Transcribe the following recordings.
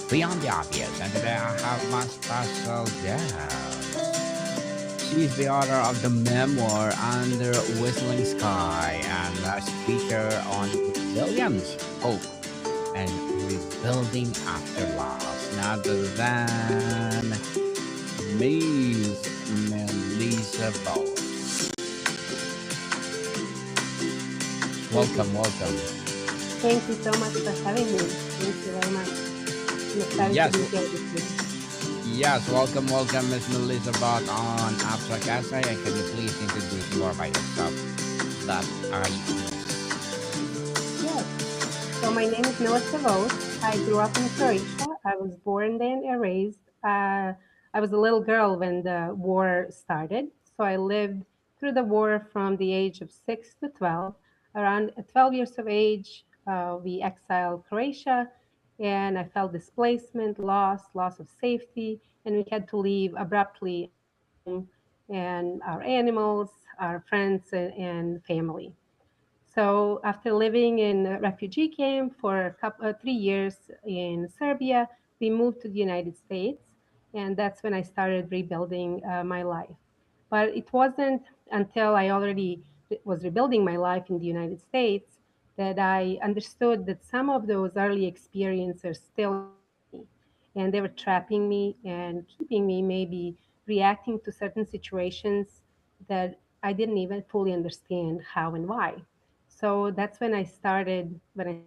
Beyond the Obvious. And today I have my special guest. She's the author of the memoir Under Whistling Sky and a speaker on resilience, hope, and rebuilding after loss. None other than Miss Melissa Vogt. Welcome, welcome. Thank you so much for having me. Thank you very much. I'm excited to Yes, be here with you. yes, welcome, Miss Melissa Vogt on Abstract Essay. And can you please introduce more by yourself? That I Yes. So my name is Milica Vogt. I grew up in Croatia. I was born there and raised. I was a little girl when the war started. So I lived through the war from the age of 6 to 12. Around 12 years of age, we exiled Croatia, and I felt displacement, loss of safety, and we had to leave abruptly our home and our animals, our friends, and family. So after living in a refugee camp for 3 years in Serbia, we moved to the United States, and that's when I started rebuilding my life. But it wasn't until I already was rebuilding my life in the United States that I understood that some of those early experiences are still inside me, and they were trapping me and keeping me maybe reacting to certain situations that I didn't even fully understand how and why. So that's when I started writing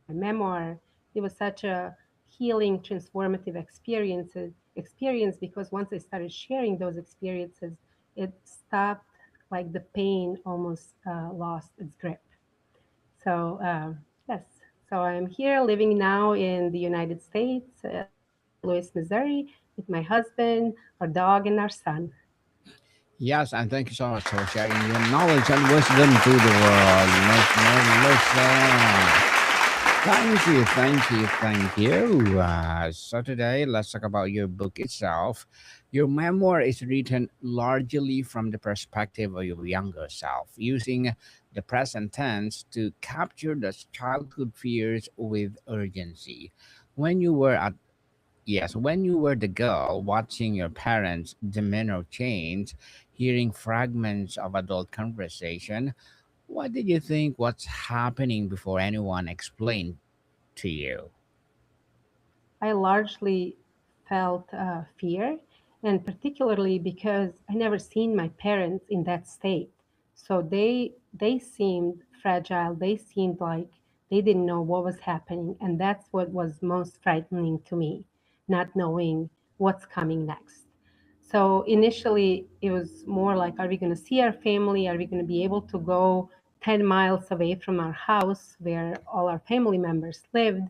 my memoir. It was such a healing, transformative experience because once I started sharing those experiences, it stopped, like the pain almost lost its grip. So yes, so I'm here living now in the United States, St. Louis, Missouri, with my husband, our dog, and our son. yes, and thank you so much for sharing your knowledge and wisdom to the world, Miss Melissa. Thank you. So today, let's talk about your book itself. Your memoir is written largely from the perspective of your younger self, using the present tense to capture the childhood fears with urgency. When you were at Yes, when you were the girl watching your parents' demeanor change, hearing fragments of adult conversation, what did you think was happening before anyone explained to you? I largely felt fear, and particularly because I never seen my parents in that state. So they seemed fragile. They seemed like they didn't know what was happening, and that's what was most frightening to me, not knowing what's coming next. So initially, it was more like, are we going to see our family? Are we going to be able to go 10 miles away from our house where all our family members lived?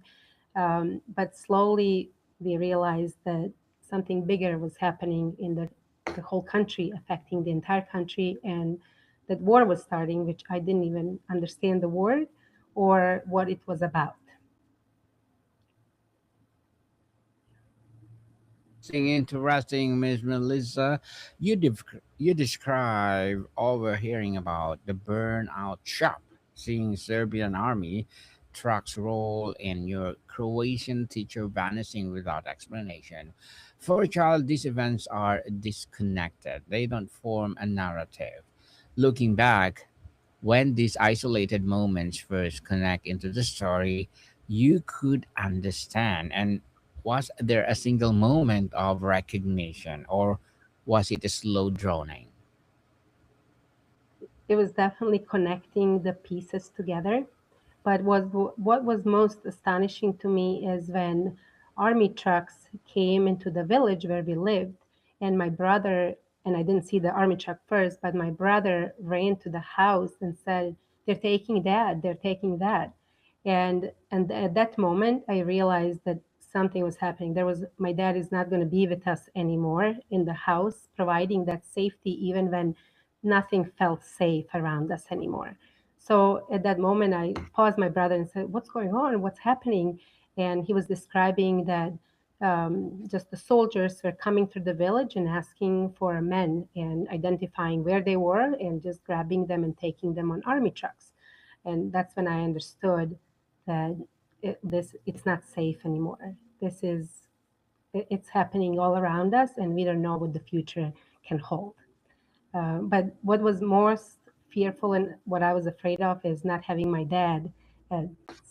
But slowly we realized that something bigger was happening in the whole country, affecting the entire country, and that war was starting, which I didn't even understand the word or what it was about. Interesting, Miss Melissa. You describe overhearing about the burnout shop, seeing Serbian army trucks roll, and your Croatian teacher vanishing without explanation. For a child, these events are disconnected. They don't form a narrative. Looking back, when these isolated moments first connect into the story, you could understand. And was there a single moment of recognition, or was it a slow droning? It was definitely connecting the pieces together. But what was most astonishing to me is when army trucks came into the village where we lived, and my brother, and I didn't see the army truck first, but my brother ran to the house and said, "They're taking dad, they're taking dad." And at that moment, I realized that something was happening. My dad is not going to be with us anymore in the house, providing that safety even when nothing felt safe around us anymore. So at that moment, I paused my brother and said, "What's going on? What's happening?" And he was describing that just the soldiers were coming through the village and asking for men and identifying where they were and just grabbing them and taking them on army trucks. And that's when I understood that it's not safe anymore. this is it's happening all around us, and we don't know what the future can hold. But what was most fearful and what I was afraid of is not having my dad at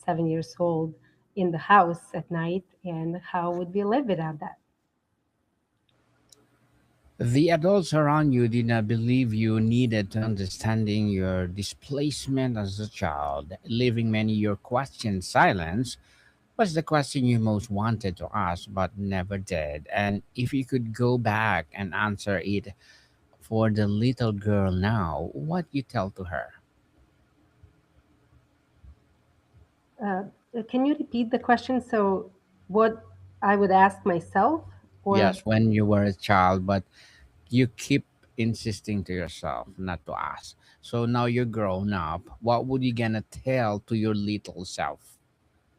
7 years old in the house at night, and how would we live without that? The adults around you did not believe you needed to understanding your displacement as a child, leaving many your questions silence. What's the question you most wanted to ask but never did? And if you could go back and answer it for the little girl now, what you tell to her? Uh, can you repeat the question? So, what I would ask myself, or Yes, when you were a child, but you keep insisting to yourself not to ask. So now you're grown up. What would you gonna tell to your little self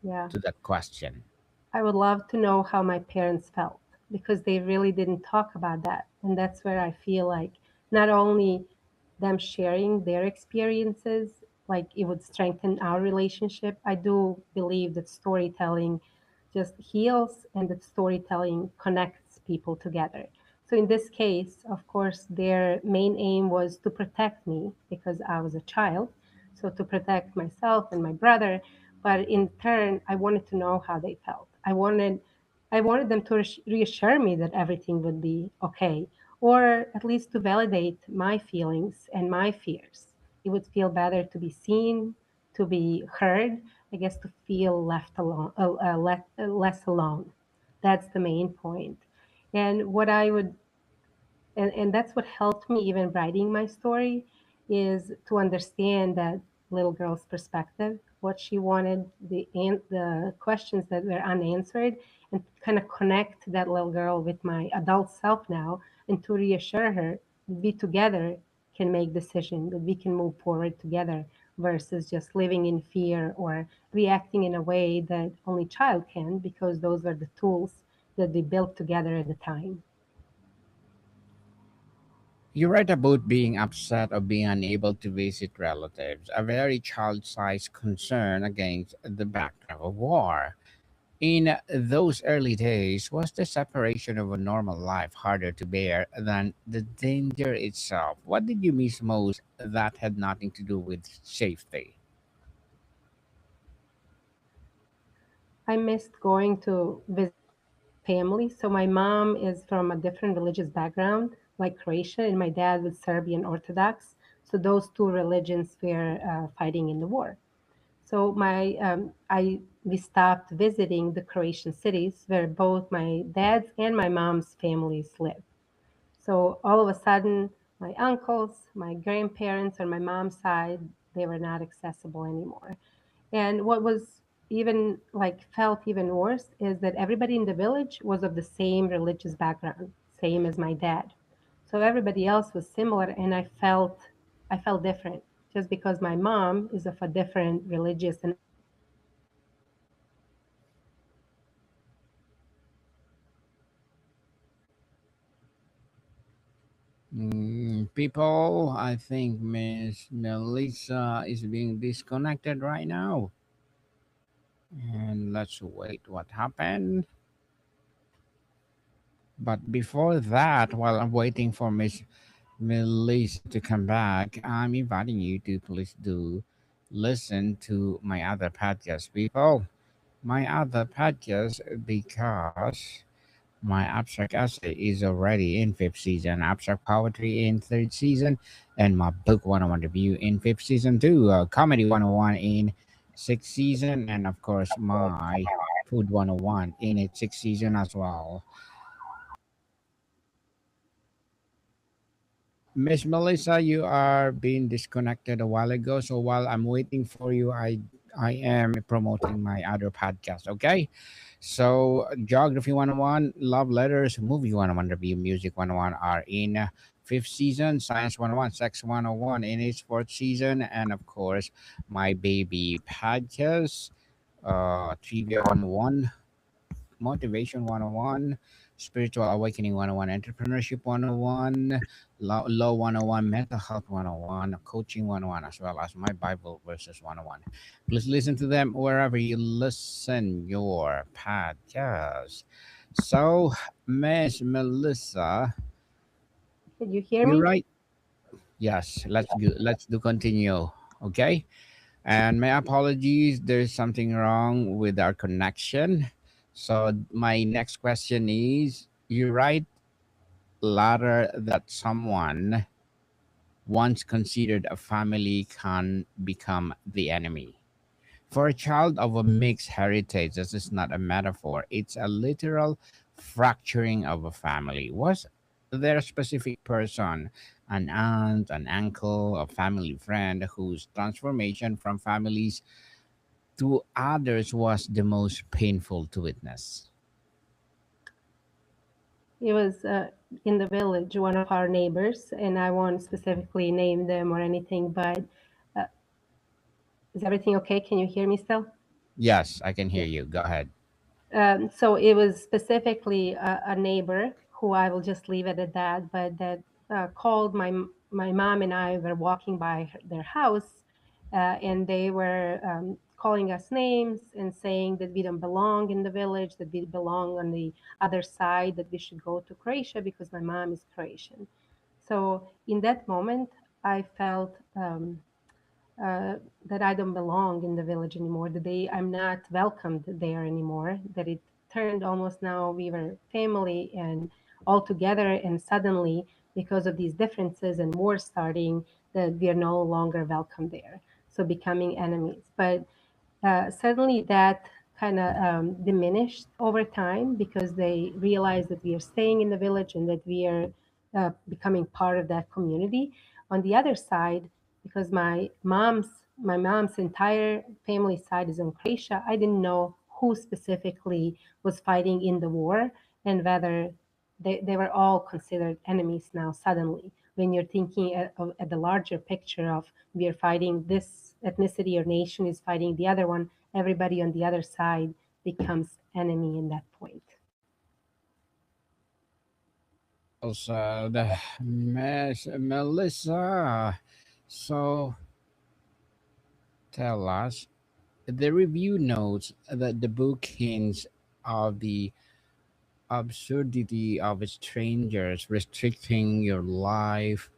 yeah, to that question? I would love to know how my parents felt because they really didn't talk about that. And that's where I feel like not only them sharing their experiences, like it would strengthen our relationship. I do believe that storytelling just heals and that storytelling connects people together. So in this case, of course, their main aim was to protect me because I was a child. So to protect myself and my brother, but in turn, I wanted to know how they felt. I wanted them to reassure me that everything would be okay, or at least to validate my feelings and my fears. It would feel better to be seen, to be heard, I guess, to feel left alone, less alone. That's the main point. And what I would and that's what helped me even writing my story is to understand that little girl's perspective, what she wanted, the questions that were unanswered, and kind of connect that little girl with my adult self now, and to reassure her that we together can make decisions, that we can move forward together versus just living in fear or reacting in a way that only child can, because those were the tools that we built together at the time. You write about being upset or being unable to visit relatives, a very child sized concern against the backdrop of war. In those early days, was the separation of a normal life harder to bear than the danger itself? What did you miss most that had nothing to do with safety? I missed going to visit family. So my mom is from a different religious background, like Croatia, and my dad was Serbian Orthodox. So those two religions were fighting in the war. So I we stopped visiting the Croatian cities where both my dad's and my mom's families live. So all of a sudden, my uncles, my grandparents on my mom's side, they were not accessible anymore. And what was even like felt even worse is that everybody in the village was of the same religious background, same as my dad. So everybody else was similar, and I felt different just because my mom is of a different religious and understanding background. So I felt separated from my family, and that was very People, I think Miss Melissa is being disconnected right now. And let's wait what happened. But before that, while I'm waiting for Miss Melissa to come back, I'm inviting you to please do listen to my other podcast, people. My other podcast, because my abstract essay is already in fifth season, abstract poetry in third season, and my book 101 review in fifth season too, comedy 101 in sixth season, and of course my food 101 in its sixth season as well. Miss Melissa, you are being disconnected a while ago. So while I'm waiting for you, I am promoting my other podcast. Okay. So Geography 101, Love Letters, Movie 101, Review, Music 101 are in fifth season. Science 101, Sex 101 in its fourth season. And of course, my baby podcast, Trivia 101, Motivation 101, Spiritual Awakening 101, Entrepreneurship 101, Law 101, Mental Health 101, Coaching 101, as well as my Bible Verses 101. Please listen to them wherever you listen your podcast. So, Miss Melissa, Did you hear you me? write. Yes, let's do continue. Okay? And my apologies, there's something wrong with our connection. So my next question is, you write latter that someone once considered a family can become the enemy. For a child of a mixed heritage, this is not a metaphor, it's a literal fracturing of a family. Was there a specific person, an aunt, an uncle, a family friend, whose transformation from families to others was the most painful to witness? It was in the village, one of our neighbors, and I won't specifically name them or anything, but uh, is everything okay? Can you hear me still? Yes, I can hear Yeah. you. Go ahead. So it was specifically a neighbor who I will just leave it at that, but that called my mom and I were walking by their house, and they were calling us names and saying that we don't belong in the village, that we belong on the other side, that we should go to Croatia because my mom is Croatian. So in that moment, I felt. That I don't belong in the village anymore, that I'm not welcomed there anymore, that it turned almost now we were family and all together, and suddenly, because of these differences and war starting, that we are no longer welcome there. So becoming enemies. But suddenly that kind of diminished over time because they realized that we are staying in the village and that we are becoming part of that community. On the other side, because my mom's entire family side is in Croatia, I didn't know who specifically was fighting in the war and whether they were all considered enemies now suddenly when you're thinking at the larger picture of we are fighting this ethnicity or nation is fighting the other one, everybody on the other side becomes enemy in that point. Well said, Miss Melissa. So tell us, the review notes that the book hints of the absurdity of strangers restricting your life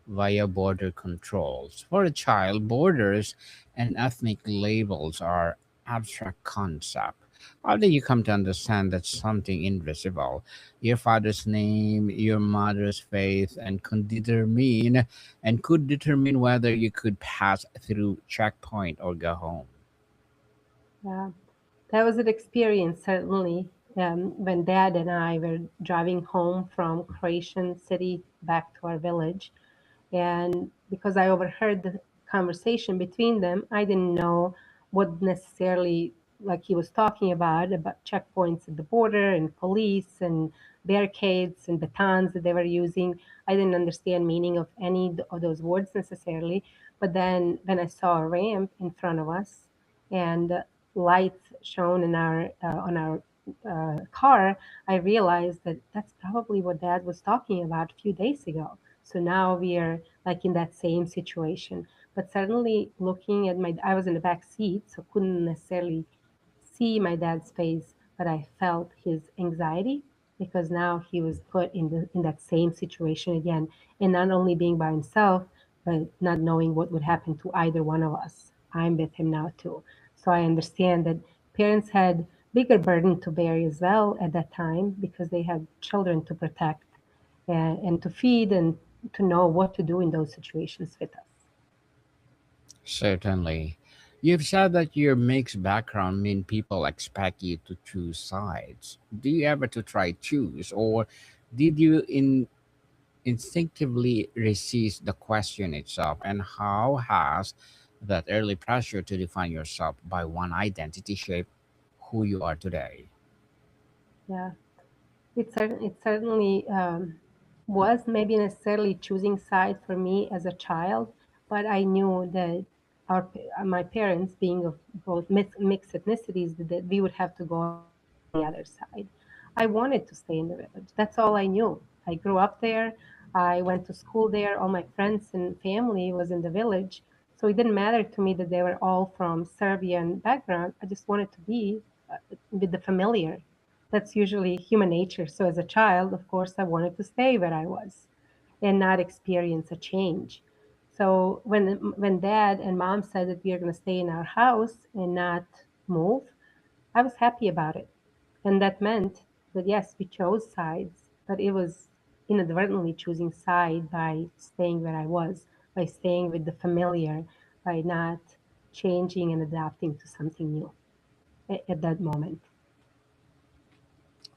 via border controls. For a child, borders and ethnic labels are abstract concept. How do you come to understand that something invisible, your father's name, your mother's faith, and could determine whether you could pass through checkpoint or go home? Yeah, that was an experience certainly when Dad and I were driving home from Croatian city back to our village. And because I overheard the conversation between them, I didn't know what necessarily like he was talking about checkpoints at the border and police and barricades and batons that they were using. I didn't understand meaning of any of those words necessarily. But then when I saw a ramp in front of us and lights shown in our on our car, I realized that that's probably what Dad was talking about a few days ago. So now we are like in that same situation. But suddenly looking at I was in the back seat, so couldn't necessarily see my dad's face, but I felt his anxiety because now he was put in that same situation again, and not only being by himself, but not knowing what would happen to either one of us. I'm with him now too, so I understand that parents had bigger burden to bear as well at that time because they had children to protect and to feed and to know what to do in those situations with us. Certainly. You've said that your mixed background mean people expect you to choose sides. Do you ever to try choose, or did you instinctively resist the question itself? And how has that early pressure to define yourself by one identity shape who you are today? Yeah, it certainly was maybe necessarily choosing side for me as a child, but I knew that my parents, being of both mixed ethnicities, that we would have to go on the other side. I wanted to stay in the village. That's all I knew. I grew up there. I went to school there. All my friends and family was in the village. So it didn't matter to me that they were all from Serbian background. I just wanted to be with the familiar. That's usually human nature. So as a child, of course, I wanted to stay where I was and not experience a change. So when dad and mom said that we are going to stay in our house and not move, I was happy about it. And that meant that yes, we chose sides, but it was inadvertently choosing side by staying where I was, by staying with the familiar, by not changing and adapting to something new at that moment.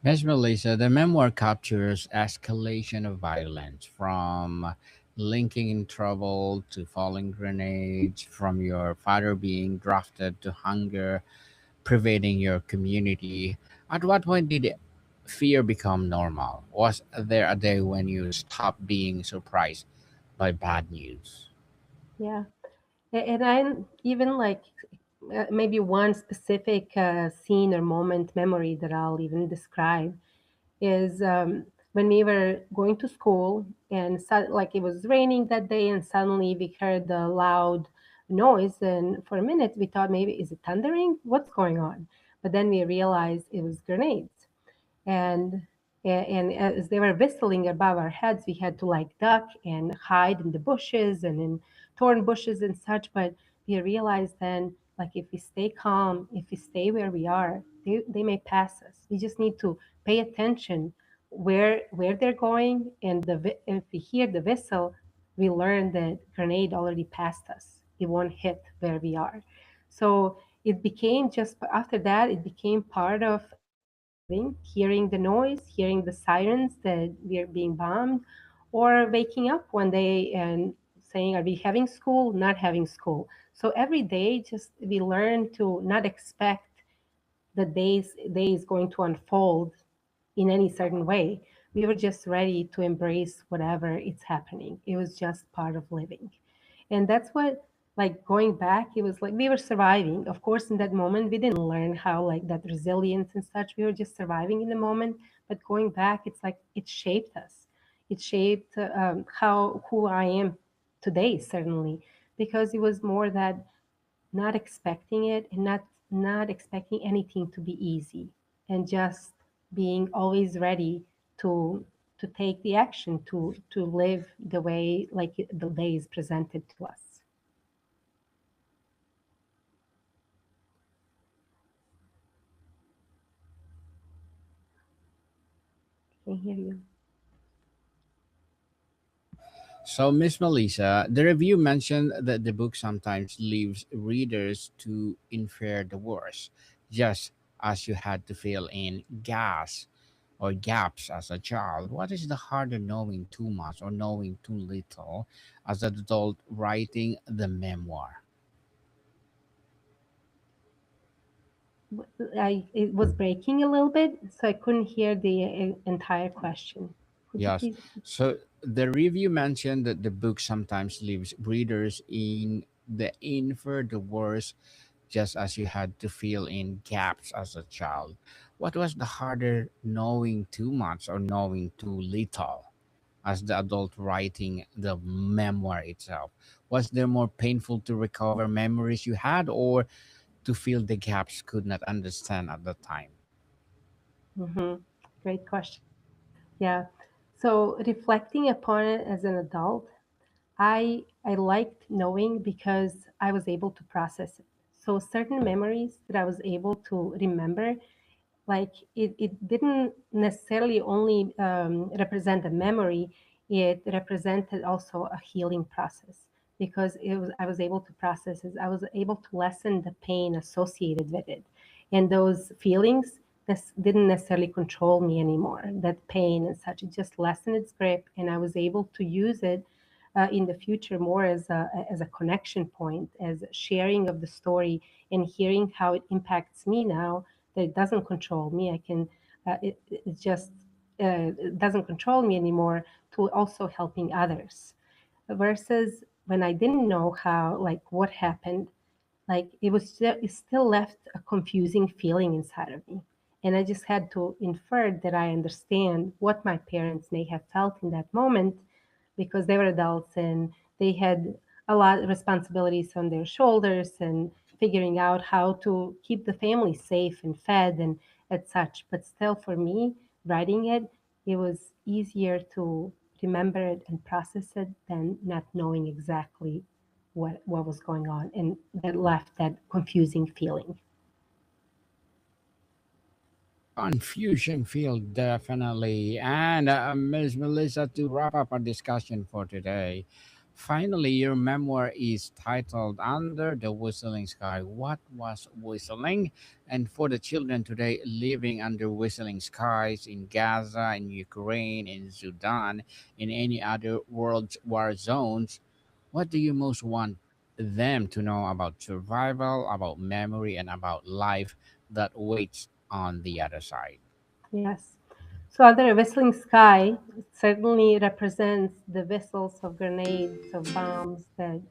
Miss Melissa, the memoir captures escalation of violence from linking in trouble to falling grenades, from your father being drafted to hunger, pervading your community. At what point did fear become normal? Was there a day when you stopped being surprised by bad news? Yeah. And I even like maybe one specific scene or moment memory that I'll even describe is when we were going to school and like it was raining that day and suddenly we heard the loud noise and for a minute we thought maybe is it thundering, what's going on, but then we realized it was grenades. and and as they were whistling above our heads, we had to like duck and hide in the bushes and in thorn bushes and such. But we realized then, like if we stay calm, if we stay where we are, they may pass us. We just need to pay attention where they're going, and if we hear the whistle, we learn that grenade already passed us. It won't hit where we are. So it became just after that, it became part of everyday living, hearing the noise, hearing the sirens that we're being bombed, or waking up one day and saying, are we having school, not having school? So every day, just we learn to not expect the day is going to unfold in any certain way. We were just ready to embrace whatever it's happening. It was just part of living. And that's what, like going back, it was like we were surviving. Of course, in that moment, we didn't learn how like that resilience and such. We were just surviving in the moment. But going back, it's like it shaped us. It shaped how who I am today, certainly, because it was more that not expecting it and not expecting anything to be easy and just being always ready to to take the action to live the way like the day is presented to us. Can hear you. So, Miss Melissa, the review mentioned that the book sometimes leaves readers to infer the worst, just as you had to fill in gas or gaps as a child. What is the harder, knowing too much or knowing too little as an adult writing the memoir? It was breaking a little bit, so I couldn't hear the entire question. Could you Yes. please repeat? So the review mentioned that the book sometimes leaves readers in the infer the worst, just as you had to fill in gaps as a child. What was the harder, knowing too much or knowing too little as the adult writing the memoir itself? Was there more painful to recover memories you had or to fill the gaps could not understand at the time? Hmm. Great question. Yeah. So reflecting upon it as an adult, I liked knowing because I was able to process it. So certain memories that I was able to remember, like it didn't necessarily only represent a memory, it represented also a healing process because I was able to process it. I was able to lessen the pain associated with it. And those feelings didn't necessarily control me anymore. That pain and such, it just lessened its grip, and I was able to use it in the future more as a connection point, as sharing of the story and hearing how it impacts me now that it doesn't control me. I can, it just it doesn't control me anymore to also helping others. Versus when I didn't know how, like what happened, like it still left a confusing feeling inside of me. And I just had to infer that I understand what my parents may have felt in that moment because they were adults and they had a lot of responsibilities on their shoulders and figuring out how to keep the family safe and fed and at such. But still, for me, writing it, it was easier to remember it and process it than not knowing exactly what was going on, and that left that confusing feeling. Confusion field, definitely. And Ms. Melissa, to wrap up our discussion for today, finally, your memoir is titled Under the Whistling Sky. What was whistling? And for the children today living under whistling skies in Gaza, in Ukraine, in Sudan, in any other world war zones, what do you most want them to know about survival, about memory, and about life that waits on the other side? Yes. So under a whistling sky, it certainly represents the whistles of grenades, of bombs that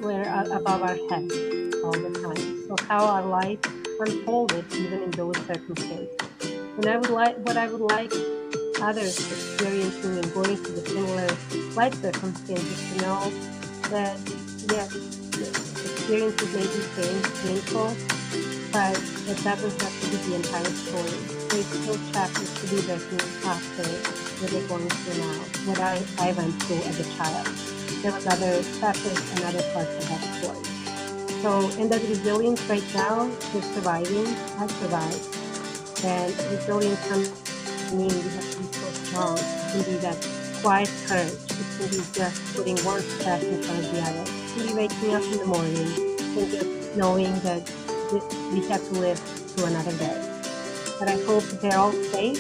were above our heads all the time. So how our life unfolded even in those circumstances. And what I would like others experiencing and going through the similar life circumstances to know that yes, the experiences may be painful, but it doesn't have to be the entire story. There's still chapters to be written after what they're going through now, what I went through as a child. There was other chapters and other parts of that story. So in that resilience right now, we're surviving. I survived. And resilience doesn't mean we have to be so strong. It can be that quiet courage. It can be just putting one step in front of the other. It can be waking up in the morning and just knowing that we have to live through another day. But I hope that they're all safe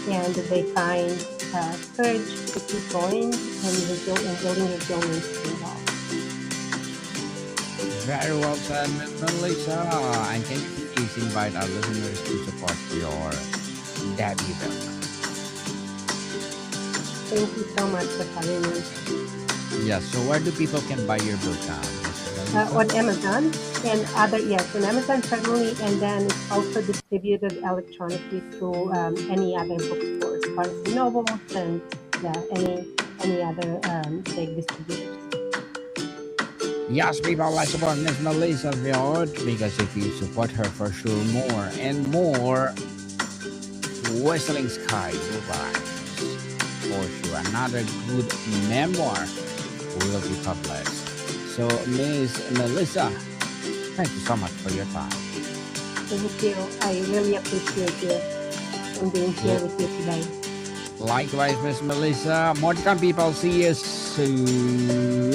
and that they find courage to keep going and building resilience to it all. Very well said, Ms. Melissa. And can you please invite our listeners to support your debut? Thank you so much for having me. Yes, so where do people can buy your book, Ms. On Melissa? Amazon and other, yes, on Amazon certainly, and then it's also distributed electronically through any other bookstores, Barnes and Nobles, and yeah, any other big distributors. Yes, people, let's support Miss Melissa Vogt because if you support her for sure, more and more Whistling Sky will rise. For sure, another good memoir will be published. So, Miss Melissa, thank you so much for your time. Thank you. I really appreciate you and being here with you today. Likewise, Miss Melissa. More to come, people. See you soon.